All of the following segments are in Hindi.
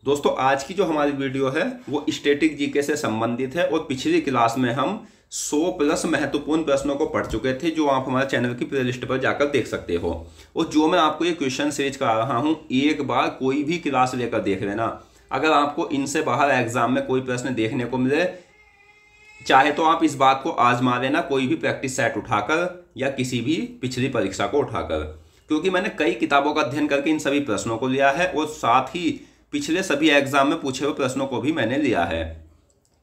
दोस्तों आज की जो हमारी वीडियो है वो स्टैटिक जीके से संबंधित है और पिछली क्लास में हम 100 प्लस महत्वपूर्ण प्रश्नों को पढ़ चुके थे जो आप हमारे चैनल की प्लेलिस्ट पर जाकर देख सकते हो। और जो मैं आपको ये क्वेश्चन सीरीज करा रहा हूँ, एक बार कोई भी क्लास लेकर देख लेना। अगर आपको इनसे बाहर एग्जाम में कोई प्रश्न देखने को मिले, चाहे तो आप इस बात को आजमा लेना कोई भी प्रैक्टिस सेट उठाकर या किसी भी पिछली परीक्षा को उठाकर, क्योंकि मैंने कई किताबों का अध्ययन करके इन सभी प्रश्नों को लिया है और साथ ही पिछले सभी एग्जाम में पूछे हुए प्रश्नों को भी मैंने लिया है।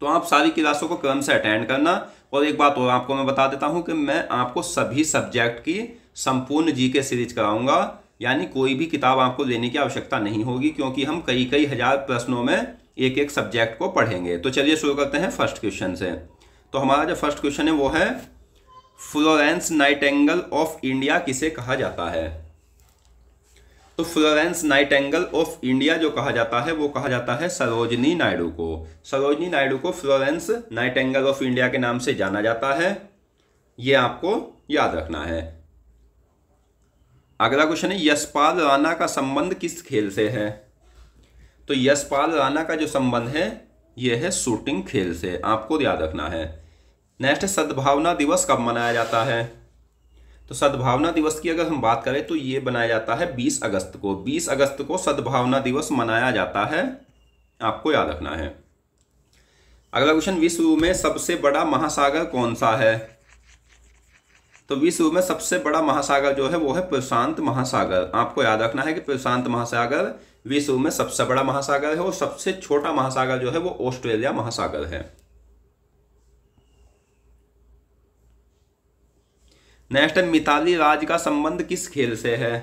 तो आप सारी क्लासों को क्रम से अटेंड करना। और एक बात और आपको मैं बता देता हूं कि मैं आपको सभी सब्जेक्ट की संपूर्ण जीके सीरीज कराऊंगा, यानी कोई भी किताब आपको लेने की आवश्यकता नहीं होगी, क्योंकि हम कई कई हजार प्रश्नों में एक एक सब्जेक्ट को पढ़ेंगे। तो चलिए शुरू करते हैं फर्स्ट क्वेश्चन से। तो हमारा जो फर्स्ट क्वेश्चन है वो है, फ्लोरेंस नाइटिंगेल ऑफ इंडिया किसे कहा जाता है? तो फ्लोरेंस नाइटिंगेल ऑफ इंडिया जो कहा जाता है वो कहा जाता है सरोजिनी नायडू को। सरोजिनी नायडू को फ्लोरेंस नाइटिंगेल ऑफ इंडिया के नाम से जाना जाता है, ये आपको याद रखना है। अगला क्वेश्चन है, यशपाल राणा का संबंध किस खेल से है? तो यशपाल राणा का जो संबंध है ये है शूटिंग खेल से, आपको याद रखना है। नेक्स्ट, सद्भावना दिवस कब मनाया जाता है? तो सद्भावना दिवस की अगर हम बात करें तो ये बनाया जाता है 20 अगस्त को। 20 अगस्त को सद्भावना दिवस मनाया जाता है, आपको याद रखना है। अगला क्वेश्चन, विश्व में सबसे बड़ा महासागर कौन सा है? तो विश्व में सबसे बड़ा महासागर जो है वो है प्रशांत महासागर। आपको याद रखना है कि प्रशांत महासागर विश्व में सबसे बड़ा महासागर है और सबसे छोटा महासागर जो है वो ऑस्ट्रेलिया महासागर है। नेक्स्ट, मिताली राज का संबंध किस खेल से है?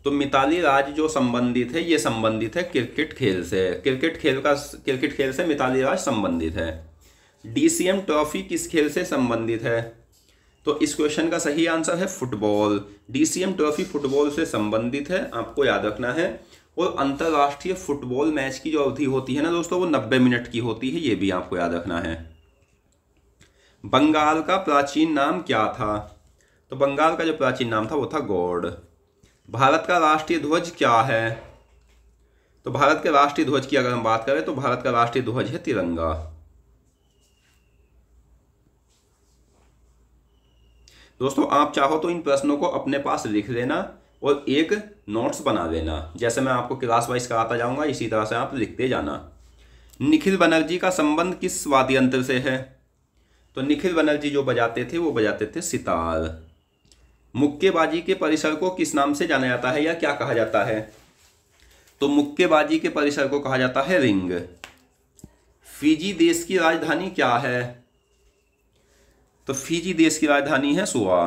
तो मिताली राज जो संबंधित है ये संबंधित है क्रिकेट खेल से। क्रिकेट खेल से मिताली राज संबंधित है। डीसीएम ट्रॉफी किस खेल से संबंधित है? तो इस क्वेश्चन का सही आंसर है फुटबॉल। डीसीएम ट्रॉफी फुटबॉल से संबंधित है, आपको याद रखना है। और अंतरराष्ट्रीय फुटबॉल मैच की जो अवधि होती है ना दोस्तों, वो 90 मिनट की होती है, ये भी आपको याद रखना है। बंगाल का प्राचीन नाम क्या था? तो बंगाल का जो प्राचीन नाम था वो था गौड़। भारत का राष्ट्रीय ध्वज क्या है? तो भारत के राष्ट्रीय ध्वज की अगर हम बात करें तो भारत का राष्ट्रीय ध्वज है तिरंगा। दोस्तों आप चाहो तो इन प्रश्नों को अपने पास लिख लेना और एक नोट्स बना लेना। जैसे मैं आपको क्लास वाइज कराता जाऊंगा इसी तरह से आप लिखते जाना। निखिल बनर्जी का संबंध किस वाद्य यंत्र से है? तो निखिल बनर्जी जो बजाते थे वो बजाते थे सितार। मुक्केबाजी के परिसर को किस नाम से जाना जाता है या क्या कहा जाता है? तो मुक्केबाजी के परिसर को कहा जाता है रिंग। फिजी देश की राजधानी क्या है? तो फिजी देश की राजधानी है सुआ।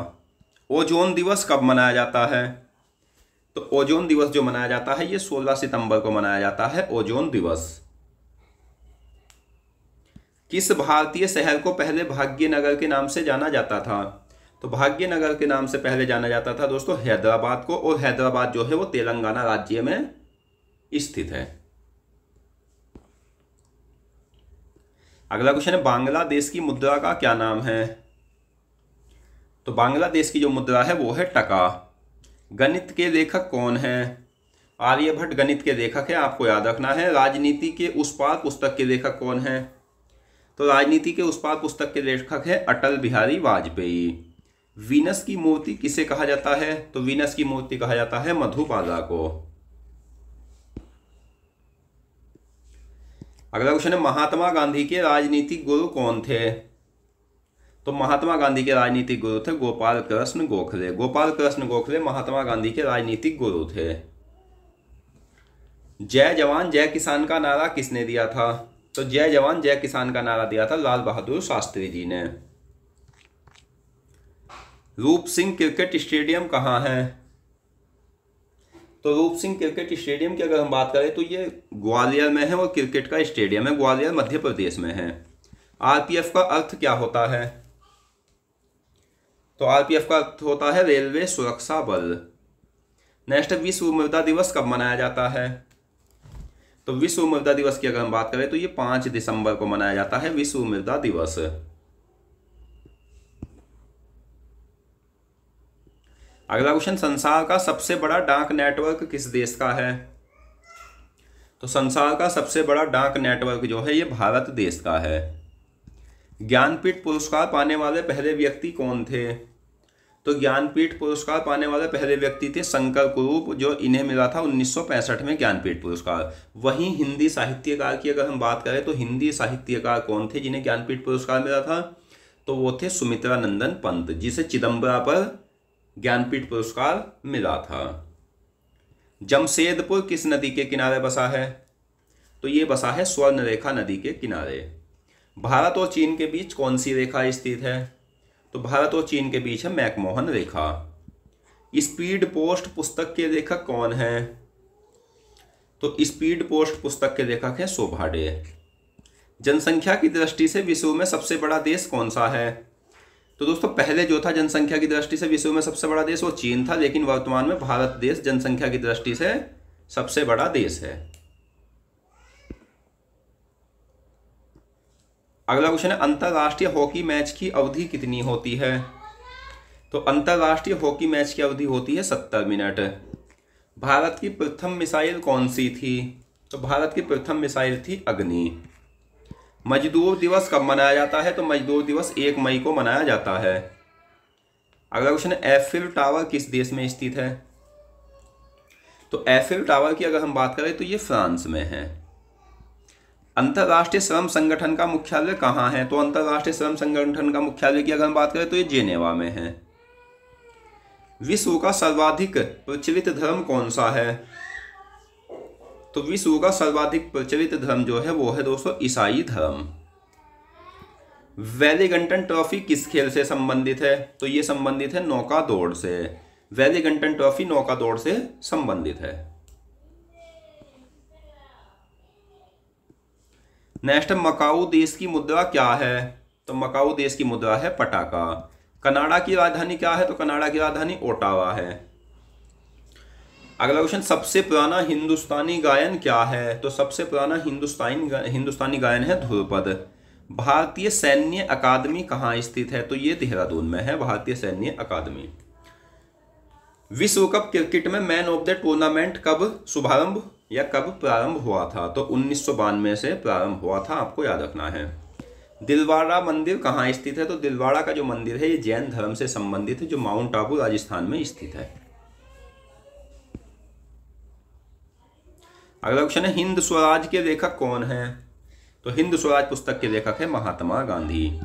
ओजोन दिवस कब मनाया जाता है? तो ओजोन दिवस जो मनाया जाता है ये 16 सितंबर को मनाया जाता है, ओजोन दिवस। किस भारतीय शहर को पहले भाग्यनगर के नाम से जाना जाता था? तो भाग्यनगर के नाम से पहले जाना जाता था दोस्तों हैदराबाद को, और हैदराबाद जो है वो तेलंगाना राज्य में स्थित है। अगला क्वेश्चन है, बांग्लादेश की मुद्रा का क्या नाम है? तो बांग्लादेश की जो मुद्रा है वो है टका। गणित के लेखक कौन है? आर्यभट्ट गणित के लेखक है, आपको याद रखना है। राजनीति के उस पार पुस्तक के लेखक कौन है? तो राजनीति के उस पार पुस्तक के लेखक है अटल बिहारी वाजपेयी। वीनस की मूर्ति किसे कहा जाता है? तो वीनस की मूर्ति कहा जाता है मधुबाला को। अगला क्वेश्चन है, महात्मा गांधी के राजनीतिक गुरु कौन थे? तो महात्मा गांधी के राजनीतिक गुरु थे गोपाल कृष्ण गोखले। गोपाल कृष्ण गोखले महात्मा गांधी के राजनीतिक गुरु थे। जय जवान जय किसान का नारा किसने दिया था? तो जय जवान जय किसान का नारा दिया था लाल बहादुर शास्त्री जी ने। रूप सिंह क्रिकेट स्टेडियम कहाँ है? तो रूप सिंह क्रिकेट स्टेडियम की अगर हम बात करें तो ये ग्वालियर में है और क्रिकेट का स्टेडियम है, ग्वालियर मध्य प्रदेश में है। आरपीएफ का अर्थ क्या होता है? तो आरपीएफ का अर्थ होता है रेलवे सुरक्षा बल। नेक्स्ट, विश्व मृदा दिवस कब मनाया जाता है? तो विश्व मृदा दिवस की अगर हम बात करें तो ये 5 दिसंबर को मनाया जाता है, विश्व मृदा दिवस। अगला क्वेश्चन, संसार का सबसे बड़ा डाक नेटवर्क किस देश का है? तो संसार का सबसे बड़ा डाक नेटवर्क जो है ये भारत देश का है। ज्ञानपीठ पुरस्कार पाने वाले पहले व्यक्ति कौन थे? तो ज्ञानपीठ पुरस्कार पाने वाले पहले व्यक्ति थे शंकर कुरूप, जो इन्हें मिला था 1965 में ज्ञानपीठ पुरस्कार। वहीं हिंदी साहित्यकार की अगर हम बात करें तो हिंदी साहित्यकार कौन थे जिन्हें ज्ञानपीठ पुरस्कार मिला था? तो वो थे सुमित्रा नंदन पंत, जिसे चिदम्बरा पर ज्ञानपीठ पुरस्कार मिला था। जमशेदपुर किस नदी के किनारे बसा है? तो ये बसा है स्वर्णरेखा नदी के किनारे। भारत और चीन के बीच कौन सी रेखा स्थित है? तो भारत और चीन के बीच है मैकमोहन रेखा। स्पीड पोस्ट पुस्तक के लेखक कौन है? तो स्पीड पोस्ट पुस्तक के लेखक है शोभा डे। जनसंख्या की दृष्टि से विश्व में सबसे बड़ा देश कौन सा है? तो दोस्तों पहले जो था जनसंख्या की दृष्टि से विश्व में सबसे बड़ा देश वो चीन था, लेकिन वर्तमान में भारत देश जनसंख्या की दृष्टि से सबसे बड़ा देश है। अगला क्वेश्चन है अंतरराष्ट्रीय हॉकी मैच की अवधि कितनी होती है? तो अंतरराष्ट्रीय हॉकी मैच की अवधि होती है 70 मिनट। भारत की प्रथम मिसाइल कौन सी थी? तो भारत की प्रथम मिसाइल थी अग्नि। मजदूर दिवस कब मनाया जाता है? तो मजदूर दिवस 1 मई को मनाया जाता है। अगला क्वेश्चन है एफिल टावर किस देश में स्थित है? तो एफिल टावर की अगर हम बात करें तो ये फ्रांस में है। अंतर्राष्ट्रीय श्रम संगठन का मुख्यालय कहाँ है? तो अंतर्राष्ट्रीय श्रम संगठन का मुख्यालय की अगर हम बात करें तो ये जेनेवा में है। विश्व का सर्वाधिक प्रचलित धर्म कौन सा है? तो विश्व का सर्वाधिक प्रचलित धर्म जो है वो है दोस्तों ईसाई धर्म। वेलिंगटन ट्रॉफी किस खेल से संबंधित है? तो ये संबंधित है नौका दौड़ से। वेलिंगटन ट्रॉफी नौका दौड़ से संबंधित है। नेक्स्ट, मकाऊ देश की मुद्रा क्या है? तो मकाऊ देश की मुद्रा है पटाका। कनाडा की राजधानी क्या है? तो कनाडा की राजधानी ओटावा है। अगला क्वेश्चन, सबसे पुराना हिंदुस्तानी गायन क्या है? तो सबसे पुराना हिंदुस्तानी गायन है ध्रुपद। भारतीय सैन्य अकादमी कहाँ स्थित है? तो ये देहरादून में है भारतीय सैन्य अकादमी। विश्व कप क्रिकेट में मैन ऑफ द टूर्नामेंट कब शुभारंभ या कब प्रारंभ हुआ था? तो 1992 से प्रारंभ हुआ था, आपको याद रखना है। दिलवाड़ा मंदिर कहाँ स्थित है? तो दिलवाड़ा का जो मंदिर है ये जैन धर्म से संबंधित है, जो माउंट आबू राजस्थान में स्थित है। अगला क्वेश्चन है हिंद स्वराज के लेखक कौन है? तो हिंद स्वराज पुस्तक के लेखक है महात्मा गांधी।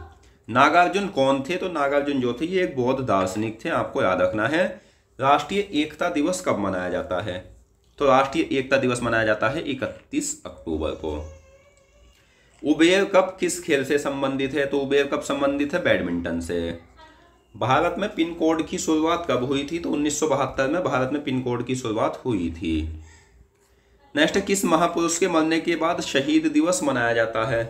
नागार्जुन कौन थे? तो नागार्जुन जो थे ये एक बौद्ध दार्शनिक थे, आपको याद रखना है। राष्ट्रीय एकता दिवस कब मनाया जाता है? तो राष्ट्रीय एकता दिवस मनाया जाता है 31 अक्टूबर को। उबेर कप किस खेल से संबंधित है? तो उबेर कप संबंधित है बैडमिंटन से। भारत में पिन कोड की शुरुआत कब हुई थी? तो 1972 में भारत में पिन कोड की शुरुआत हुई थी। नेक्स्ट, किस महापुरुष के मरने के बाद शहीद दिवस मनाया जाता है?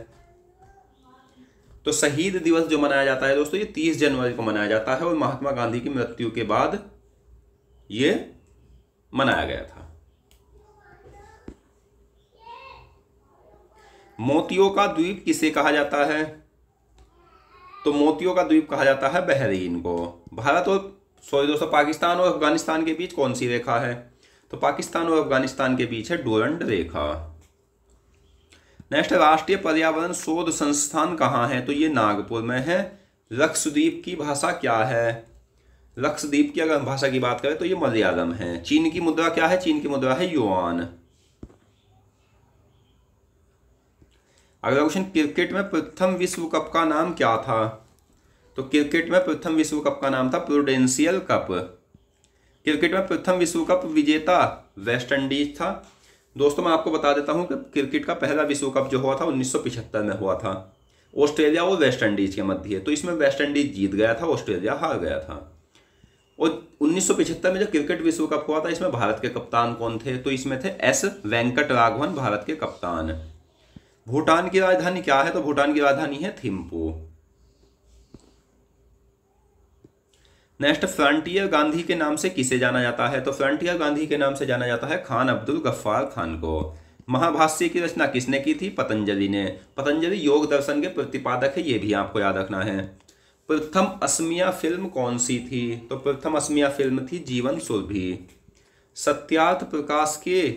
तो शहीद दिवस जो मनाया जाता है दोस्तों ये 30 जनवरी को मनाया जाता है और महात्मा गांधी की मृत्यु के बाद ये मनाया गया था। मोतियों का द्वीप किसे कहा जाता है? तो मोतियों का द्वीप कहा जाता है बहरीन को। भारत और दोस्तों पाकिस्तान और अफगानिस्तान के बीच कौन सी रेखा है? तो पाकिस्तान और अफगानिस्तान के बीच है डूरंड रेखा। नेक्स्ट, राष्ट्रीय पर्यावरण शोध संस्थान कहाँ है? तो ये नागपुर में है। लक्षद्वीप की भाषा क्या है? लक्षद्वीप की अगर हम भाषा की बात करें तो ये मलयालम है। चीन की मुद्रा क्या है? चीन की मुद्रा है युआन। अगला क्वेश्चन, क्रिकेट में प्रथम विश्व कप का नाम क्या था? तो क्रिकेट में प्रथम विश्व कप का नाम था प्रूडेंशियल कप। क्रिकेट में प्रथम विश्व कप विजेता वेस्ट इंडीज था। दोस्तों मैं आपको बता देता हूं कि क्रिकेट का पहला विश्व कप जो हुआ था 1975 में हुआ था। ऑस्ट्रेलिया और वेस्ट इंडीज के मध्य, तो इसमें वेस्ट इंडीज जीत गया था, ऑस्ट्रेलिया हार गया था। और 1975 में जो क्रिकेट विश्व कप हुआ था इसमें भारत के कप्तान कौन थे? तो इसमें थे एस वेंकट राघवन, भारत के कप्तान। भूटान की राजधानी क्या है? तो भूटान की राजधानी है थिम्पू। नेक्स्ट, फ्रंटियर गांधी के नाम से किसे जाना जाता है? तो फ्रंटियर गांधी के नाम से जाना जाता है खान अब्दुल गफ्फार खान को। महाभाष्य की रचना किसने की थी? पतंजलि ने। पतंजलि योग दर्शन के प्रतिपादक है, ये भी आपको याद रखना है। प्रथम असमिया फिल्म कौन सी थी? तो प्रथम असमिया फिल्म थी जीवन सुरभि। सत्यार्थ प्रकाश के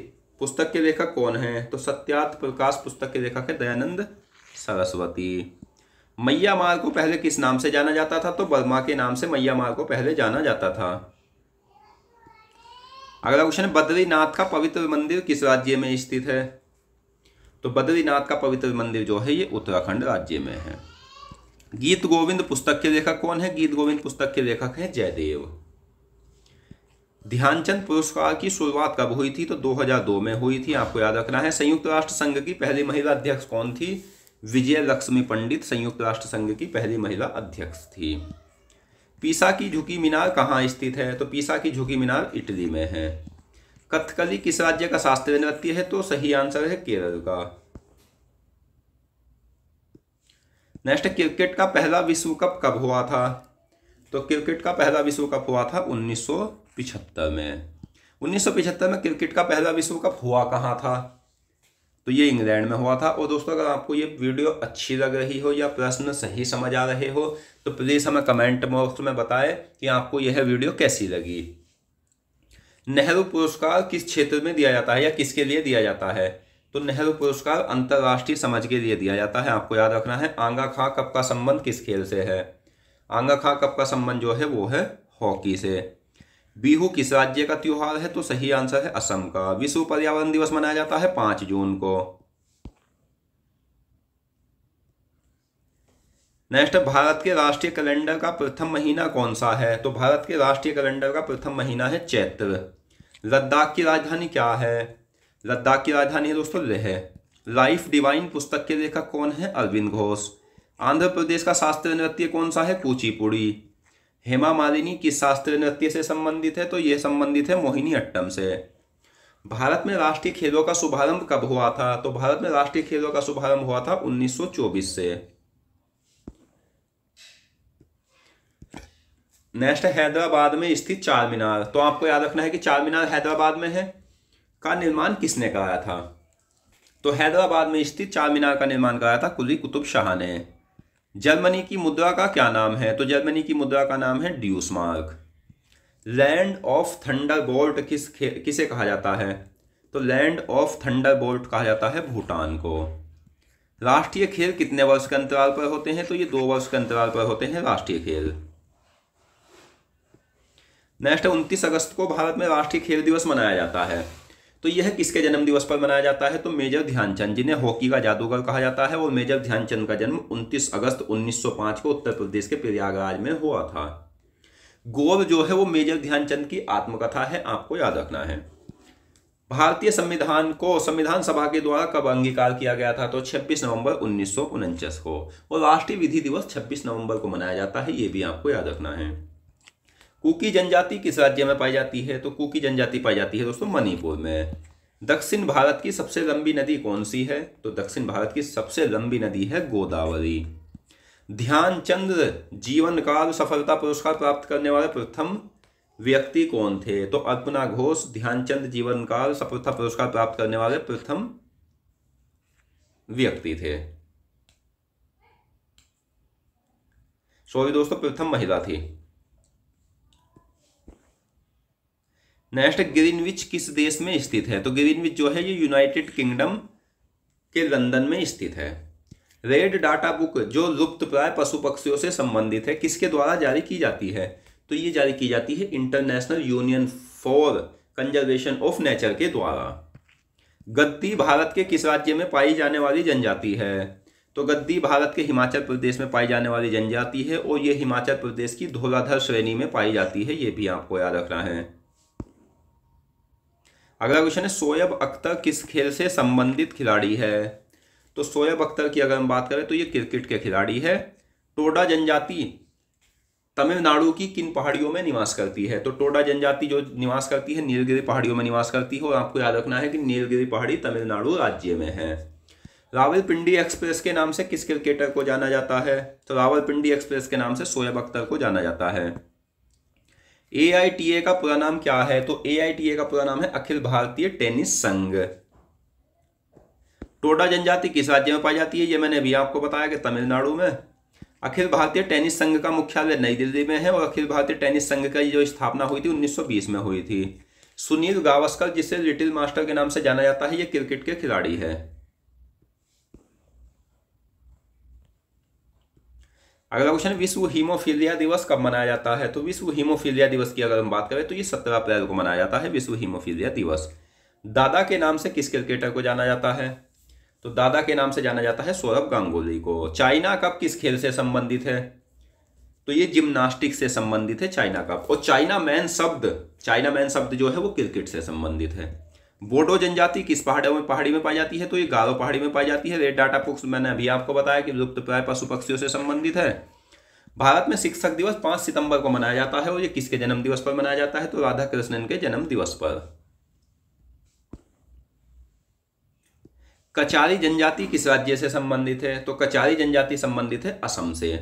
पुस्तक के लेखक कौन हैं? तो सत्यार्थ प्रकाश पुस्तक के लेखक है दयानंद सरस्वती। मैया मार को पहले किस नाम से जाना जाता था? तो बर्मा के नाम से मैया मार को पहले जाना जाता था। अगला क्वेश्चन है, बद्रीनाथ का पवित्र मंदिर किस राज्य में स्थित है? तो बद्रीनाथ का पवित्र मंदिर जो है ये उत्तराखंड राज्य में है। गीत गोविंद पुस्तक के लेखक कौन है? गीत गोविंद पुस्तक के लेखक हैं जयदेव। ध्यानचंद पुरस्कार की शुरुआत कब हुई थी? तो 2002 में हुई थी, आपको याद रखना है। संयुक्त राष्ट्र संघ की पहली महिला अध्यक्ष कौन थी? विजय लक्ष्मी पंडित संयुक्त राष्ट्र संघ की पहली महिला अध्यक्ष थी। पीसा की झुकी मीनार कहाँ स्थित है? तो पीसा की झुकी मीनार इटली में है। कथकली किस राज्य का शास्त्रीय नृत्य है? तो सही आंसर है केरल का। नेक्स्ट, क्रिकेट का पहला विश्व कप कब हुआ था? तो क्रिकेट का पहला विश्व कप हुआ था 1975 में। 1975 में क्रिकेट का पहला विश्व कप हुआ कहाँ था? तो ये इंग्लैंड में हुआ था। और दोस्तों, अगर आपको ये वीडियो अच्छी लग रही हो या प्रश्न सही समझ आ रहे हो तो प्लीज़ हमें कमेंट बॉक्स में बताएं कि आपको यह वीडियो कैसी लगी। नेहरू पुरस्कार किस क्षेत्र में दिया जाता है या किसके लिए दिया जाता है? तो नेहरू पुरस्कार अंतर्राष्ट्रीय समझ के लिए दिया जाता है, आपको याद रखना है। आंगा खा कप का संबंध किस खेल से है? आंगा खा कप का संबंध जो है वो है हॉकी से। बिहू किस राज्य का त्योहार है? तो सही आंसर है असम का। विश्व पर्यावरण दिवस मनाया जाता है 5 जून को। नेक्स्ट, भारत के राष्ट्रीय कैलेंडर का प्रथम महीना कौन सा है? तो भारत के राष्ट्रीय कैलेंडर का प्रथम महीना है चैत्र। लद्दाख की राजधानी क्या है? लद्दाख की राजधानी है दोस्तों लेह। लाइफ डिवाइन पुस्तक के लेखक कौन है? अरविंद घोष। आंध्र प्रदेश का शास्त्रीय नृत्य कौन सा है? कुचिपुड़ी। हेमा मालिनी किस शास्त्रीय नृत्य से संबंधित है? तो यह संबंधित है मोहिनी अट्टम से। भारत में राष्ट्रीय खेलों का शुभारंभ कब हुआ था? तो भारत में राष्ट्रीय खेलों का शुभारंभ हुआ था 1924 से। नेक्स्ट, हैदराबाद में स्थित चार मीनार। तो आपको याद रखना है कि चार मीनार हैदराबाद में है। का निर्माण किसने कराया था? तो हैदराबाद में स्थित चार मीनार का निर्माण कराया था कुली कुतुब शाह ने। जर्मनी की मुद्रा का क्या नाम है? तो जर्मनी की मुद्रा का नाम है ड्यूसमार्क। लैंड ऑफ थंडरबोल्ट किसे कहा जाता है? तो लैंड ऑफ थंडरबोल्ट कहा जाता है भूटान को। राष्ट्रीय खेल कितने वर्ष के अंतराल पर होते हैं? तो ये 2 वर्ष के अंतराल पर होते हैं राष्ट्रीय खेल। नेक्स्ट, 29 अगस्त को भारत में राष्ट्रीय खेल दिवस मनाया जाता है। तो यह किसके जन्म दिवस पर मनाया जाता है? तो मेजर ध्यानचंद, जिन्हें हॉकी का जादूगर कहा जाता है, और मेजर ध्यानचंद का जन्म 29 अगस्त 1905 को उत्तर प्रदेश के प्रयागराज में हुआ था। गौर जो है वो मेजर ध्यानचंद की आत्मकथा है, आपको याद रखना है। भारतीय संविधान को संविधान सभा के द्वारा कब अंगीकार किया गया था? तो 26 नवंबर 1949 को। और राष्ट्रीय विधि दिवस 26 नवंबर को मनाया जाता है, ये भी आपको याद रखना है। कुकी जनजाति किस राज्य में पाई जाती है? तो कुकी जनजाति पाई जाती है दोस्तों मणिपुर में। दक्षिण भारत की सबसे लंबी नदी कौन सी है? तो दक्षिण भारत की सबसे लंबी नदी है गोदावरी। ध्यानचंद जीवन काल सफलता पुरस्कार प्राप्त करने वाले प्रथम व्यक्ति कौन थे? तो अपर्णा घोष ध्यानचंद जीवन काल सफलता पुरस्कार प्राप्त करने वाले प्रथम व्यक्ति थे। सॉरी दोस्तों, प्रथम महिला थी। नेक्स्ट, ग्रीनविच किस देश में स्थित है? तो ग्रीनविच जो है ये यूनाइटेड किंगडम के लंदन में स्थित है। रेड डाटा बुक जो लुप्त प्राय पशु पक्षियों से संबंधित है किसके द्वारा जारी की जाती है? तो ये जारी की जाती है international union for conservation of nature के द्वारा। गद्दी भारत के किस राज्य में पाई जाने वाली जनजाति है? तो गद्दी भारत के हिमाचल प्रदेश में पाई जाने वाली जनजाति है, और ये हिमाचल प्रदेश की धौलाधर श्रेणी में पाई जाती है, ये भी आपको याद रखना है। अगला क्वेश्चन है, शोएब अख्तर किस खेल से संबंधित खिलाड़ी है? तो शोएब अख्तर की अगर हम बात करें तो ये क्रिकेट के खिलाड़ी है। टोडा जनजाति तमिलनाडु की किन पहाड़ियों में निवास करती है? तो टोडा जनजाति जो निवास करती है नीलगिरी पहाड़ियों में निवास करती है, और आपको याद रखना है कि नीलगिरी पहाड़ी तमिलनाडु राज्य में है। रावलपिंडी एक्सप्रेस के नाम से किस क्रिकेटर को जाना जाता है? तो रावलपिंडी एक्सप्रेस के नाम से शोएब अख्तर को जाना जाता है। AITA का पूरा नाम क्या है? तो AITA का पूरा नाम है अखिल भारतीय टेनिस संघ। टोडा जनजाति किस राज्य में पाई जाती है? ये मैंने अभी आपको बताया कि तमिलनाडु में। अखिल भारतीय टेनिस संघ का मुख्यालय नई दिल्ली में है, और अखिल भारतीय टेनिस संघ की जो स्थापना हुई थी 1920 में हुई थी। सुनील गावस्कर, जिसे लिटिल मास्टर के नाम से जाना जाता है, ये क्रिकेट के खिलाड़ी है। अगला क्वेश्चन, विश्व हीमोफीलिया दिवस कब मनाया जाता है? तो विश्व हीमोफीलिया दिवस की अगर हम बात करें तो ये 17 अप्रैल को मनाया जाता है, विश्व हीमोफीलिया दिवस। दादा के नाम से किस क्रिकेटर को जाना जाता है? तो दादा के नाम से जाना जाता है सौरव गांगुली को। चाइना कप किस खेल से संबंधित है? तो ये जिम्नास्टिक्स से संबंधित है चाइना कप। और चाइना मैन शब्द जो है वो क्रिकेट से संबंधित है। बोडो जनजाति किस पहाड़ी में पाई जाती है? तो ये गारो पहाड़ी में पाई जाती है। रेड डाटा पुक्स मैंने अभी आपको बताया कि लुप्तप्राय पशु पक्षियों से संबंधित है। भारत में शिक्षक दिवस 5 सितंबर को मनाया जाता है और ये किसके जन्म दिवस पर मनाया जाता है? तो राधा कृष्णन के जन्म दिवस पर। कचारी जनजाति किस राज्य से संबंधित है? तो कचारी जनजाति संबंधित है असम से।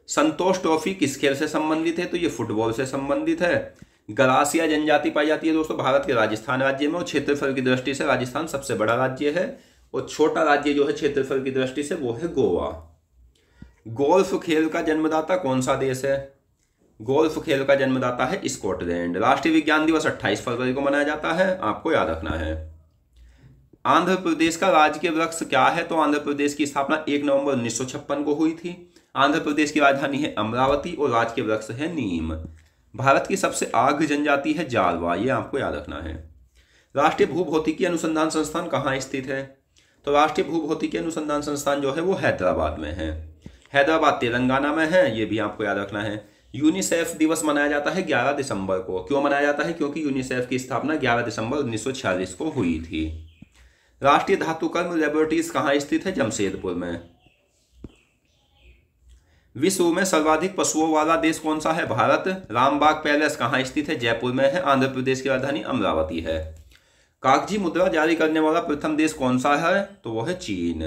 संतोष ट्रॉफी किस खेल से संबंधित है? तो ये फुटबॉल से संबंधित है। गरासिया जनजाति पाई जाती है दोस्तों भारत के राजस्थान राज्य में, और क्षेत्रफल की दृष्टि से राजस्थान सबसे बड़ा राज्य है, और छोटा राज्य जो है क्षेत्रफल की दृष्टि से वो है गोवा। गोल्फ खेल का जन्मदाता कौन सा देश है? गोल्फ खेल का जन्मदाता है स्कॉटलैंड। राष्ट्रीय विज्ञान दिवस 28 फरवरी को मनाया जाता है, आपको याद रखना है। आंध्र प्रदेश का राजकीय वृक्ष क्या है? तो आंध्र प्रदेश की स्थापना 1 नवंबर 1956 को हुई थी। आंध्र प्रदेश की राजधानी है अमरावती और राजकीय वृक्ष है नीम। भारत की सबसे आर्द्र जनजाति है जारवा, ये आपको याद रखना है। राष्ट्रीय भूभौतिकी अनुसंधान संस्थान कहाँ स्थित है? तो राष्ट्रीय भूभौतिकी अनुसंधान संस्थान जो है वो हैदराबाद में है। हैदराबाद तेलंगाना में है, ये भी आपको याद रखना है। यूनिसेफ दिवस मनाया जाता है 11 दिसंबर को। क्यों मनाया जाता है? क्योंकि यूनिसेफ की स्थापना 11 दिसंबर 1946 को हुई थी। राष्ट्रीय धातुकर्म लेबोरेटरीज कहाँ स्थित है? जमशेदपुर में। विश्व में सर्वाधिक पशुओं वाला देश कौन सा है? भारत। रामबाग पैलेस कहाँ स्थित है? जयपुर में है। आंध्र प्रदेश की राजधानी अमरावती है। कागजी मुद्रा जारी करने वाला प्रथम देश कौन सा है? तो वो है चीन।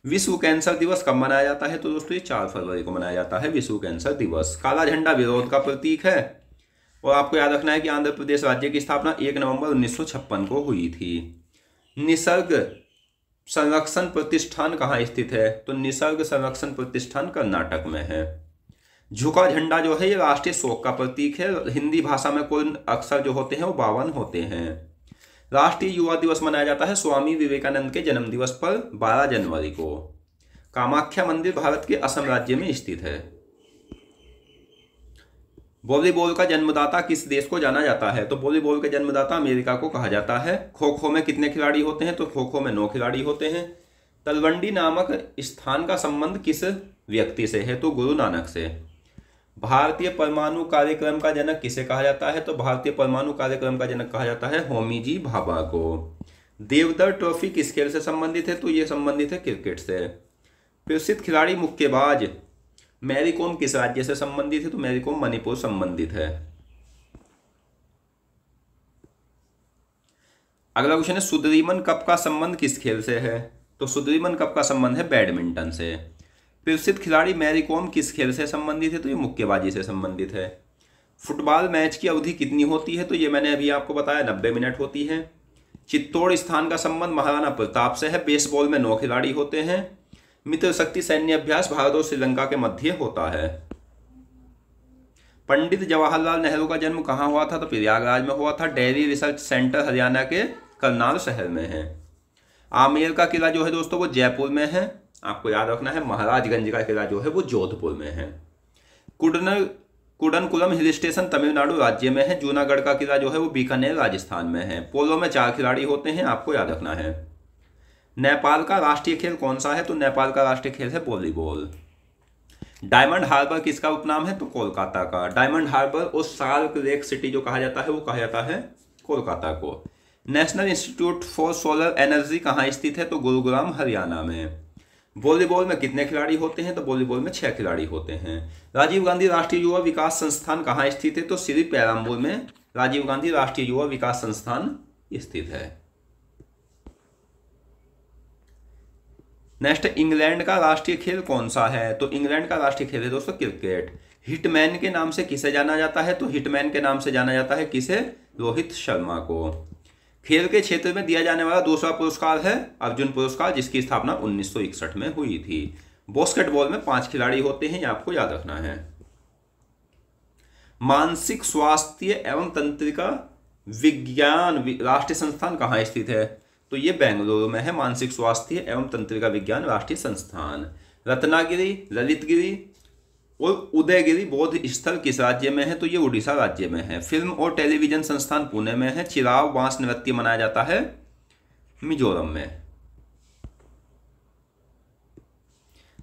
विश्व कैंसर दिवस कब मनाया जाता है? तो दोस्तों ये 4 फरवरी को मनाया जाता है विश्व कैंसर दिवस। काला झंडा विरोध का प्रतीक है। और आपको याद रखना है कि आंध्र प्रदेश राज्य की स्थापना 1 नवंबर 1956 को हुई थी। निसर्ग संरक्षण प्रतिष्ठान कहाँ स्थित है? तो निसर्ग संरक्षण प्रतिष्ठान कर्नाटक में है। झुका झंडा जो है ये राष्ट्रीय शोक का प्रतीक है। हिंदी भाषा में कुल अक्षर जो होते हैं वो 52 होते हैं। राष्ट्रीय युवा दिवस मनाया जाता है स्वामी विवेकानंद के जन्म दिवस पर 12 जनवरी को। कामाख्या मंदिर भारत के असम राज्य में स्थित है। वॉलीबॉल का जन्मदाता किस देश को जाना जाता है? तो वॉलीबॉल का जन्मदाता अमेरिका को कहा जाता है। खो खो में कितने खिलाड़ी होते हैं? तो खो खो में 9 खिलाड़ी होते हैं। तलवंडी नामक स्थान का संबंध किस व्यक्ति से है? तो गुरु नानक से। भारतीय परमाणु कार्यक्रम का जनक किसे कहा जाता है? तो भारतीय परमाणु कार्यक्रम का जनक कहा जाता है होमी जी भाभा को। देवधर ट्रॉफी किस खेल से संबंधित है? तो ये संबंधित है क्रिकेट से। प्रसिद्ध खिलाड़ी मुक्केबाज मैरी कॉम किस राज्य से संबंधित है? तो मैरी कॉम मणिपुर संबंधित है। अगला क्वेश्चन है सुदरीमन कप का संबंध किस खेल से है? तो सुदरीमन कप का संबंध है बैडमिंटन से। प्रसिद्ध खिलाड़ी मैरी कॉम किस खेल से संबंधित है? तो ये मुक्केबाजी से संबंधित है। फुटबॉल मैच की अवधि कितनी होती है? तो ये मैंने अभी आपको बताया 90 मिनट होती है। चित्तौड़ स्थान का संबंध महाराणा प्रताप से है। बेसबॉल में 9 खिलाड़ी होते हैं। मित्र शक्ति सैन्य अभ्यास भारत और श्रीलंका के मध्य होता है। पंडित जवाहरलाल नेहरू का जन्म कहाँ हुआ था? तो प्रयागराज में हुआ था। डेयरी रिसर्च सेंटर हरियाणा के करनाल शहर में है। आमेर का किला जो है दोस्तों वो जयपुर में है, आपको याद रखना है। महाराजगंज का किला जो है वो जोधपुर में है। कुडनकुलम हिल स्टेशन तमिलनाडु राज्य में है। जूनागढ़ का किला जो है वो बीकानेर राजस्थान में है। पोलो में 4 खिलाड़ी होते हैं, आपको याद रखना है। नेपाल का राष्ट्रीय खेल कौन सा है? तो नेपाल का राष्ट्रीय खेल है वॉलीबॉल। डायमंड हार्बर किसका उपनाम है? तो कोलकाता का। डायमंड हार्बर और सार्क लेक सिटी जो कहा जाता है वो कहा जाता है कोलकाता को। National institute for solar energy कहाँ स्थित है? तो गुरुग्राम हरियाणा में। वॉलीबॉल में कितने खिलाड़ी होते हैं? तो वॉलीबॉल में 6 खिलाड़ी होते हैं। राजीव गांधी राष्ट्रीय युवा विकास संस्थान कहाँ स्थित है? तो श्री पेराम्बूर में राजीव गांधी राष्ट्रीय युवा विकास संस्थान स्थित है। नेक्स्ट, इंग्लैंड का राष्ट्रीय खेल कौन सा है? तो इंग्लैंड का राष्ट्रीय खेल है दोस्तों क्रिकेट। हिटमैन के नाम से किसे जाना जाता है? तो हिटमैन के नाम से जाना जाता है किसे? रोहित शर्मा को। खेल के क्षेत्र में दिया जाने वाला दूसरा पुरस्कार है अर्जुन पुरस्कार, जिसकी स्थापना 1961 में हुई थी। बास्केटबॉल में 5 खिलाड़ी होते हैं, ये आपको याद रखना है। मानसिक स्वास्थ्य एवं तंत्रिका विज्ञान राष्ट्रीय संस्थान कहाँ स्थित है? तो ये बेंगलुरु में है। मानसिक स्वास्थ्य एवं तंत्रिका विज्ञान राष्ट्रीय संस्थान। रत्नागिरी, ललितगिरी और उदयगिरी बौद्ध स्थल किस राज्य में है? तो ये उड़ीसा राज्य में है। फिल्म और टेलीविजन संस्थान पुणे में है। चिराव बांस नृत्य मनाया जाता है मिजोरम में।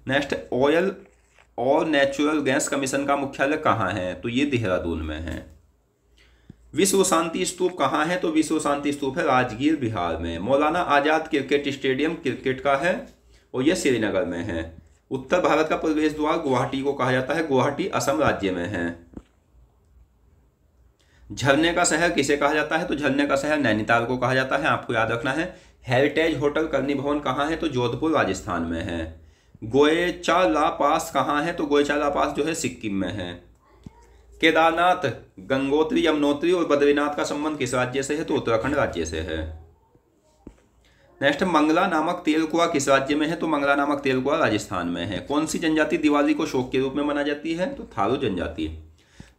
नेक्स्ट, ऑयल और नेचुरल गैस कमीशन का मुख्यालय कहाँ है? तो ये देहरादून में है। विश्व शांति स्तूप कहाँ है? तो विश्व शांति स्तूप है राजगीर, बिहार में। Maulana Azad cricket stadium cricket का है और यह श्रीनगर में है। उत्तर भारत का प्रवेश द्वार गुवाहाटी को कहा जाता है। गुवाहाटी असम राज्य में है। झरने का शहर किसे कहा जाता है? तो झरने का शहर नैनीताल को कहा जाता है। आपको याद रखना है। हेरिटेज होटल करनी भवन कहाँ है? तो जोधपुर राजस्थान में है। गोएचाला पास कहाँ है? तो गोएचाला पास जो है सिक्किम में है। केदारनाथ, गंगोत्री, यमुनोत्री और बद्रीनाथ का संबंध किस राज्य से है? तो उत्तराखंड राज्य से है। नेक्स्ट, मंगला नामक तेल कुआ किस राज्य में है? तो मंगला नामक तेल कुआ राजस्थान में है। कौन सी जनजाति दिवाली को शौक के रूप में मनाई जाती है? तो थारू जनजाति।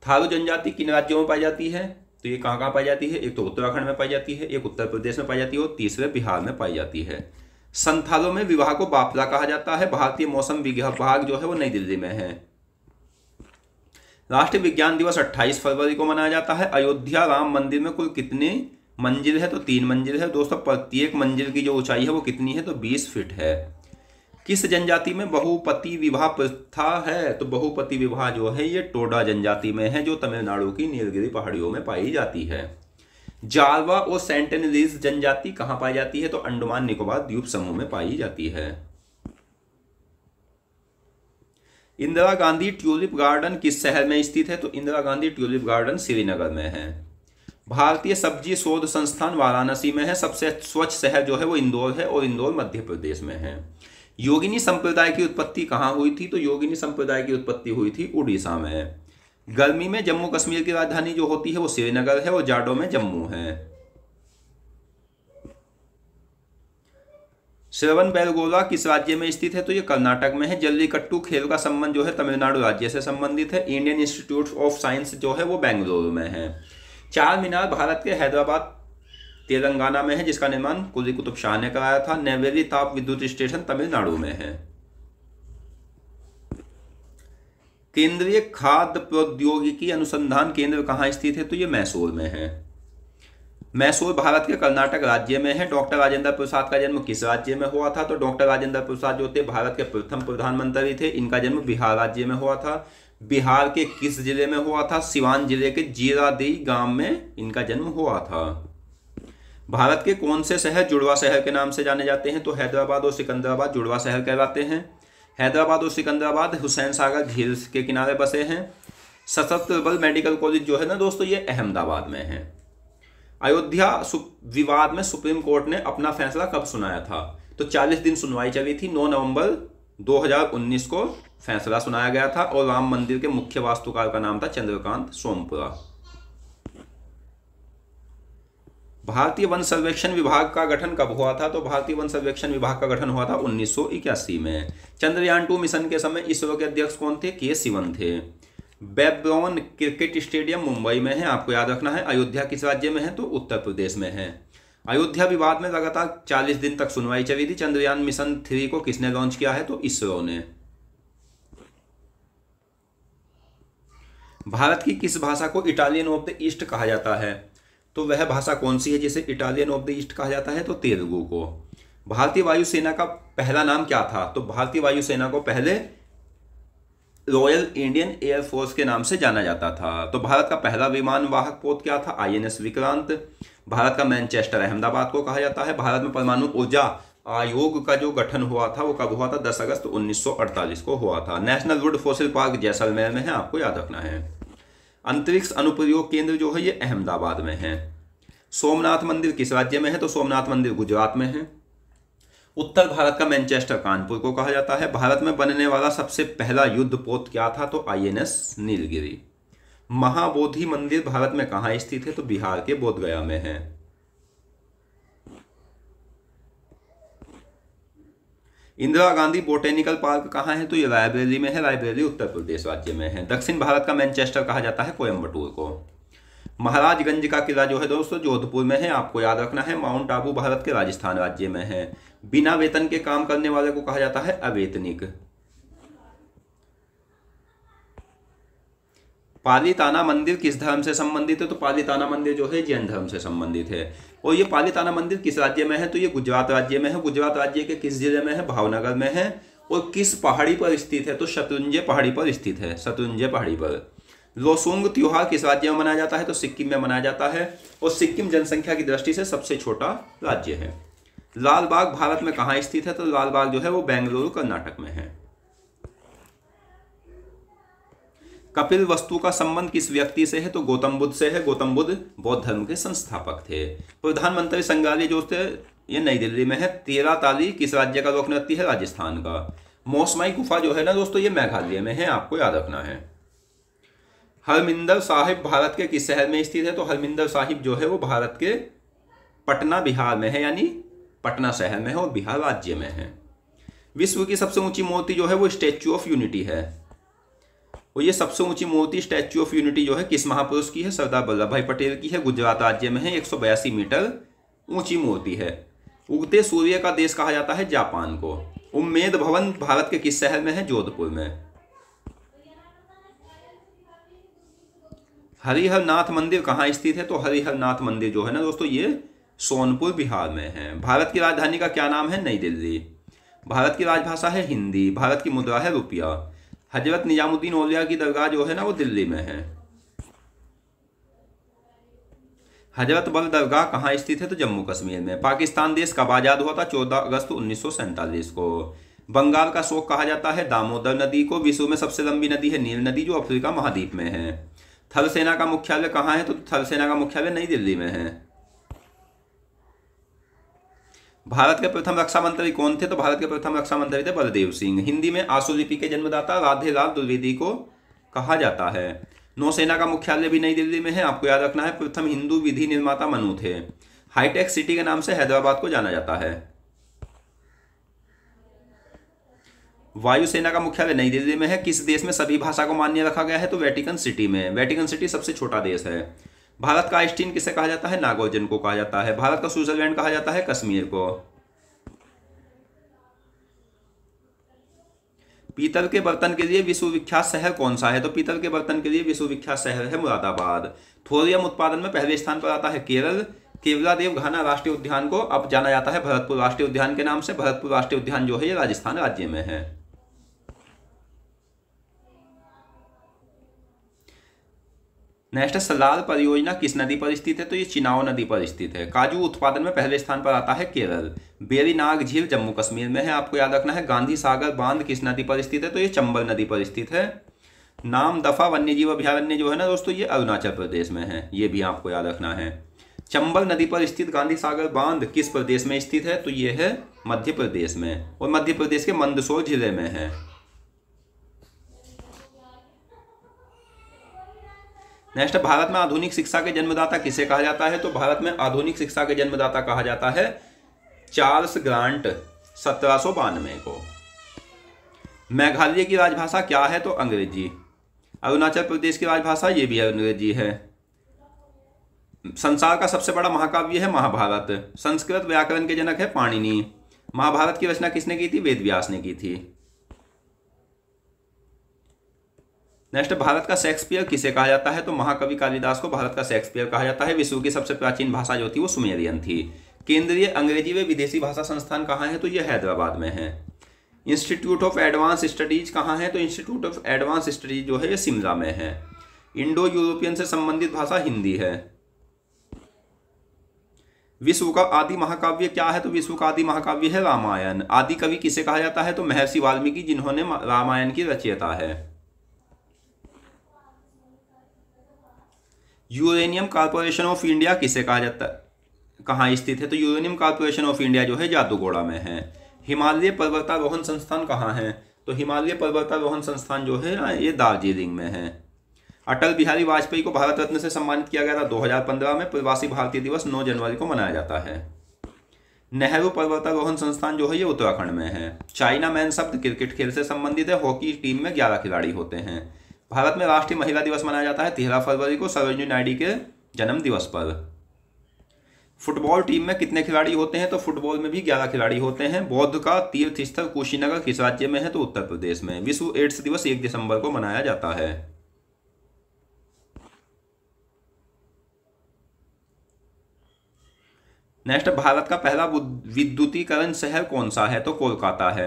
थारू जनजाति किन राज्यों में पाई जाती है? तो ये कहाँ कहाँ पाई जाती है? एक तो उत्तराखंड में पाई जाती है, एक उत्तर प्रदेश में पाई जाती है और तीसरे बिहार में पाई जाती है। संथालों में विवाह को बापला कहा जाता है। भारतीय मौसम विभाग जो है वो नई दिल्ली में है। राष्ट्रीय विज्ञान दिवस 28 फरवरी को मनाया जाता है। अयोध्या राम मंदिर में कुल कितनी मंजिल है? तो 3 मंजिल है। दोस्तों, प्रत्येक मंजिल की जो ऊंचाई है वो कितनी है? तो 20 फीट है। किस जनजाति में बहुपति विवाह प्रथा है? तो बहुपति विवाह जो है ये टोडा जनजाति में है, जो तमिलनाडु की नीलगिरी पहाड़ियों में पाई जाती है। जारवा और सेंटिनलीज जनजाति कहाँ पाई जाती है? तो अंडमान निकोबार द्वीप समूह में पाई जाती है। इंदिरा गांधी ट्यूलिप गार्डन किस शहर में स्थित है? तो इंदिरा गांधी ट्यूलिप गार्डन श्रीनगर में है। भारतीय सब्जी शोध संस्थान वाराणसी में है। सबसे स्वच्छ शहर जो है वो इंदौर है और इंदौर मध्य प्रदेश में है। योगिनी संप्रदाय की उत्पत्ति कहाँ हुई थी? तो योगिनी संप्रदाय की उत्पत्ति हुई थी उड़ीसा में। गर्मी में जम्मू कश्मीर की राजधानी जो होती है वो श्रीनगर है और जाड़ों में जम्मू है। श्रवण बेलगोला किस राज्य में स्थित है? तो ये कर्नाटक में है। जल्लीकट्टू खेल का संबंध जो है तमिलनाडु राज्य से संबंधित है। इंडियन इंस्टीट्यूट ऑफ साइंस जो है वो बेंगलुरु में है। चार मीनार भारत के हैदराबाद तेलंगाना में है, जिसका निर्माण कुली कुतुब शाह ने कराया था। नेवेली ताप विद्युत स्टेशन तमिलनाडु में है। केंद्रीय खाद्य प्रौद्योगिकी अनुसंधान केंद्र कहाँ स्थित है? तो ये मैसूर में है। मैसूर भारत के कर्नाटक राज्य में है। डॉक्टर राजेंद्र प्रसाद का जन्म किस राज्य में हुआ था? तो डॉक्टर राजेंद्र प्रसाद जो थे भारत के प्रथम प्रधानमंत्री थे। इनका जन्म बिहार राज्य में हुआ था। बिहार के किस जिले में हुआ था? सिवान जिले के जीरादेई गांव में इनका जन्म हुआ था। भारत के कौन से शहर जुड़वा शहर के नाम से जाने जाते हैं? तो हैदराबाद और सिकंदराबाद जुड़वा शहर कहलाते हैं। हैदराबाद और सिकंदराबाद हुसैन सागर झील के किनारे बसे हैं। सशस्त्र बल मेडिकल कॉलेज जो है ना दोस्तों, ये अहमदाबाद में है। अयोध्या विवाद में सुप्रीम कोर्ट ने अपना फैसला कब सुनाया था? तो 40 दिन सुनवाई चली थी। 9 नवंबर 2019 को फैसला सुनाया गया था और राम मंदिर के मुख्य वास्तुकार का नाम था चंद्रकांत सोमपुरा। भारतीय वन सर्वेक्षण विभाग का गठन कब हुआ था? तो भारतीय वन सर्वेक्षण विभाग का गठन हुआ था 1981 में। चंद्रयान 2 मिशन के समय इसरो के अध्यक्ष कौन थे? के सिवन थे। बेब्रोन क्रिकेट स्टेडियम मुंबई में है, आपको याद रखना है। अयोध्या किस राज्य में है? तो उत्तर प्रदेश में है। अयोध्या विवाद में लगातार 40 दिन तक सुनवाई चली थी। चंद्रयान मिशन 3 को किसने लॉन्च किया है? तो इसरो ने। भारत की किस भाषा को इटालियन ऑफ द ईस्ट कहा जाता है? तो वह भाषा कौन सी है जिसे इटालियन ऑफ द ईस्ट कहा जाता है? तो तेलुगु को। भारतीय वायुसेना का पहला नाम क्या था? तो भारतीय वायुसेना को पहले रॉयल इंडियन एयरफोर्स के नाम से जाना जाता था। तो भारत का पहला विमान वाहक पोत क्या था? INS विक्रांत। भारत का मैनचेस्टर अहमदाबाद को कहा जाता है। भारत में परमाणु ऊर्जा आयोग का जो गठन हुआ था वो कब हुआ था? 10 अगस्त 1948 को हुआ था। National would fossil park Jaisalmer में है, आपको याद रखना है। अंतरिक्ष अनुप्रयोग केंद्र जो है ये अहमदाबाद में है। सोमनाथ मंदिर किस राज्य में है? तो सोमनाथ मंदिर गुजरात में है। उत्तर भारत का मैनचेस्टर कानपुर को कहा जाता है। भारत में बनने वाला सबसे पहला युद्ध पोत क्या था? तो INS नीलगिरी। महाबोधि मंदिर भारत में कहाँ स्थित है? तो बिहार के बोधगया में है। इंदिरा गांधी बोटेनिकल पार्क कहाँ है? तो ये रायबरेली में है। रायबरेली उत्तर प्रदेश राज्य में है। दक्षिण भारत का मैनचेस्टर कहा जाता है कोयम्बटूर को। महाराजगंज का किला जो है दोस्तों जोधपुर में है, आपको याद रखना है। माउंट आबू भारत के राजस्थान राज्य में है। बिना वेतन के काम करने वाले को कहा जाता है अवेतनिक। पालीताना मंदिर किस धर्म से संबंधित है? तो पालीताना मंदिर जो है जैन धर्म से संबंधित है। और ये पालीताना मंदिर किस राज्य में है? तो ये गुजरात राज्य में है। गुजरात राज्य के किस जिले में है? भावनगर में है। और किस पहाड़ी पर स्थित है? तो शत्रुंजय पहाड़ी पर स्थित है, शत्रुंजय पहाड़ी पर। लोसुंग त्योहार किस राज्य में मनाया जाता है? तो सिक्किम में मनाया जाता है। और सिक्किम जनसंख्या की दृष्टि से सबसे छोटा राज्य है। लाल बाग भारत में कहाँ स्थित है? तो लाल बाग जो है वो बेंगलुरु कर्नाटक में है। कपिल वस्तु का संबंध किस व्यक्ति से है? तो गौतम बुद्ध से है। गौतम बुद्ध बौद्ध धर्म के संस्थापक थे। प्रधानमंत्री संग्रहालय जो थे ये नई दिल्ली में है। 13 ताली किस राज्य का लोक नृत्य है? राजस्थान का। मौसमाई गुफा जो है ना दोस्तों ये मेघालय में है, आपको याद रखना है। हरमिंदर साहिब भारत के किस शहर में स्थित है? तो हरमिंदर साहिब जो है वो भारत के पटना बिहार में है, यानी पटना शहर में है और बिहार राज्य में है। विश्व की सबसे ऊंची मूर्ति जो है वो स्टैच्यू ऑफ यूनिटी है। और ये सबसे ऊंची मूर्ति स्टैच्यू ऑफ यूनिटी जो है किस महापुरुष की है? सरदार वल्लभ भाई पटेल की है। गुजरात राज्य में है। 182 मीटर ऊंची मूर्ति है। उगते सूर्य का देश कहा जाता है जापान को। उम्मेद भवन भारत के किस शहर में है? जोधपुर में। हरिहर नाथ मंदिर कहाँ स्थित है? तो हरिहर नाथ मंदिर जो है ना दोस्तों ये सोनपुर बिहार में है। भारत की राजधानी का क्या नाम है? नई दिल्ली। भारत की राजभाषा है हिंदी। भारत की मुद्रा है रुपया। हजरत निजामुद्दीन औलिया की दरगाह जो है ना वो दिल्ली में है। हजरत बल दरगाह कहाँ स्थित है? तो जम्मू कश्मीर में। पाकिस्तान देश कब आजाद हुआ था? 14 अगस्त 1947 को। बंगाल का शोक कहा जाता है दामोदर नदी को। विश्व में सबसे लंबी नदी है नील नदी जो अफ्रीका महाद्वीप में है। थल सेना का मुख्यालय कहाँ है? तो थल सेना का मुख्यालय नई दिल्ली में है। भारत के प्रथम रक्षा मंत्री कौन थे? तो भारत के प्रथम रक्षा मंत्री थे बलदेव सिंह। हिंदी में आशुलिपि के जन्मदाता राधे लाल द्विवेदी को कहा जाता है। नौसेना का मुख्यालय भी नई दिल्ली में है, आपको याद रखना है। प्रथम हिंदू विधि निर्माता मनु थे। हाईटेक सिटी के नाम से हैदराबाद को जाना जाता है। वायुसेना का मुख्यालय नई दिल्ली में है। किस देश में सभी भाषा को मान्य रखा गया है? तो वेटिकन सिटी में। वेटिकन सिटी सबसे छोटा देश है। भारत का आइस्टीन किसे कहा जाता है? नागार्जुन को कहा जाता है। भारत का स्विट्जरलैंड कहा जाता है कश्मीर को। पीतल के बर्तन के लिए विश्व विख्यात शहर कौन सा है? तो पीतल के बर्तन के लिए विश्व विख्यात शहर है मुरादाबाद। थोरियम उत्पादन में पहले स्थान पर आता है केरल। केवलादेव घाना राष्ट्रीय उद्यान को अब जाना जाता है भरतपुर राष्ट्रीय उद्यान के नाम से। भरतपुर राष्ट्रीय उद्यान जो है ये राजस्थान राज्य में है। नेक्स्ट सलाल परियोजना किस नदी पर स्थित है? तो ये चिनाव नदी पर स्थित है। काजू उत्पादन में पहले स्थान पर आता है केरल। बेरीनाग झील जम्मू कश्मीर में है, आपको याद रखना है। गांधी सागर बांध किस नदी पर स्थित है? तो ये चंबल नदी पर स्थित है। नाम दफा वन्यजीव अभयारण्य जो है ना दोस्तों ये अरुणाचल प्रदेश में है, ये भी आपको याद रखना है। चंबल नदी पर स्थित गांधी सागर बांध किस प्रदेश में स्थित है? तो ये है मध्य प्रदेश में, और मध्य प्रदेश के मंदसौर जिले में है। नेक्स्ट, भारत में आधुनिक शिक्षा के जन्मदाता किसे कहा जाता है? तो भारत में आधुनिक शिक्षा के जन्मदाता कहा जाता है चार्ल्स ग्रांट 1792 को। मेघालय की राजभाषा क्या है? तो अंग्रेजी। अरुणाचल प्रदेश की राजभाषा ये भी अंग्रेजी है। संसार का सबसे बड़ा महाकाव्य है महाभारत। संस्कृत व्याकरण के जनक है पाणिनि। महाभारत की रचना किसने की थी? वेद व्यास ने की थी। नेक्स्ट, भारत का शेक्सपियर किसे कहा जाता है? तो महाकवि कालिदास को भारत का शेक्सपियर कहा जाता है। विश्व की सबसे प्राचीन भाषा जो थी वो सुमेरियन थी। केंद्रीय अंग्रेजी व विदेशी भाषा संस्थान कहाँ है? तो ये हैदराबाद में है। इंस्टीट्यूट ऑफ एडवांस स्टडीज कहाँ है? तो इंस्टीट्यूट ऑफ एडवांस स्टडीज जो है ये शिमला में है। इंडो यूरोपियन से संबंधित भाषा हिंदी है। विश्व का आदि महाकाव्य क्या है? तो विश्व का आदि महाकाव्य है रामायण। आदि कवि किसे कहा जाता है? तो महर्षि वाल्मीकि, जिन्होंने रामायण की रचयिता है। यूरेनियम कॉर्पोरेशन ऑफ इंडिया किसे कहा जाता है? कहाँ स्थित है? तो यूरेनियम कॉर्पोरेशन ऑफ इंडिया जो है जादूगोड़ा में है। हिमालय पर्वतारोहण संस्थान कहाँ है? तो हिमालय पर्वतारोहण संस्थान जो है ना ये दार्जिलिंग में है। अटल बिहारी वाजपेयी को भारत रत्न से सम्मानित किया गया था 2015 में। प्रवासी भारतीय दिवस 9 जनवरी को मनाया जाता है। नेहरू पर्वतारोहण संस्थान जो है ये उत्तराखंड में है। चाइना मैन शब्द क्रिकेट खेल से संबंधित है। हॉकी टीम में 11 खिलाड़ी होते हैं। भारत में राष्ट्रीय महिला दिवस मनाया जाता है 13 फरवरी को। सरोजिनी नायडू के जन्म दिवस पर। फुटबॉल टीम में कितने खिलाड़ी होते हैं? तो फुटबॉल में भी 11 खिलाड़ी होते हैं। बौद्ध का तीर्थ स्थल कुशीनगर किस राज्य में है? तो उत्तर प्रदेश में। विश्व एड्स दिवस 1 दिसंबर को मनाया जाता है। नेक्स्ट, भारत का पहला विद्युतीकरण शहर कौन सा है? तो कोलकाता है।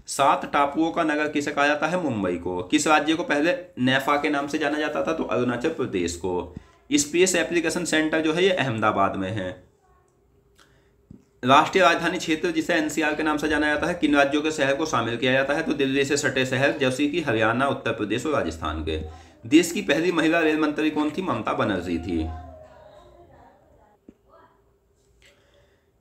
7 टापुओं का नगर किसे कहा जाता है? मुंबई को। किस राज्य को पहले नेफा के नाम से जाना जाता था? तो अरुणाचल प्रदेश को। स्पेस एप्लीकेशन सेंटर जो है ये अहमदाबाद में है। राष्ट्रीय राजधानी क्षेत्र जिसे एनसीआर के नाम से जाना जाता है, किन राज्यों के शहर को शामिल किया जाता है? तो दिल्ली से सटे शहर जैसे कि हरियाणा, उत्तर प्रदेश और राजस्थान के। देश की पहली महिला रेल मंत्री कौन थी? ममता बनर्जी थी।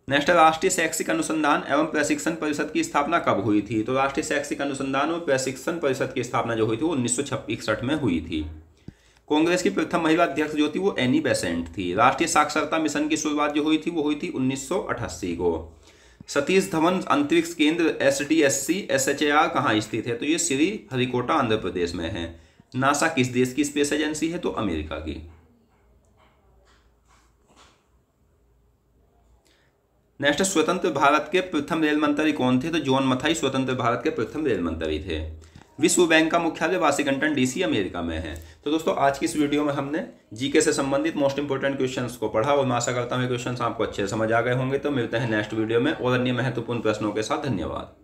नेक्स्ट, राष्ट्रीय शैक्षिक अनुसंधान एवं प्रशिक्षण परिषद की स्थापना कब हुई थी? तो राष्ट्रीय शैक्षिक अनुसंधान और प्रशिक्षण परिषद की स्थापना जो हुई थी वो 1961 में हुई थी। कांग्रेस की प्रथम महिला अध्यक्ष जो थी वो एनी बेसेंट थी। राष्ट्रीय साक्षरता मिशन की शुरुआत जो हुई थी वो हुई थी 1988 को। सतीश धवन अंतरिक्ष केंद्र SDSC SHAR कहाँ स्थित है? तो ये श्री हरिकोटा आंध्र प्रदेश में है। नासा किस देश की स्पेस एजेंसी है? तो अमेरिका की। नेक्स्ट, स्वतंत्र भारत के प्रथम रेल मंत्री कौन थे? तो जॉन मथाई स्वतंत्र भारत के प्रथम रेल मंत्री थे। विश्व बैंक का मुख्यालय वाशिंगटन DC अमेरिका में है। तो दोस्तों आज की इस वीडियो में हमने जीके से संबंधित मोस्ट इंपोर्टेंट क्वेश्चंस को पढ़ा और मैं आशा करता हूँ क्वेश्चंस आपको अच्छे समझ आ गए होंगे। तो मिलते हैं नेक्स्ट वीडियो में और अन्य महत्वपूर्ण प्रश्नों के साथ। धन्यवाद।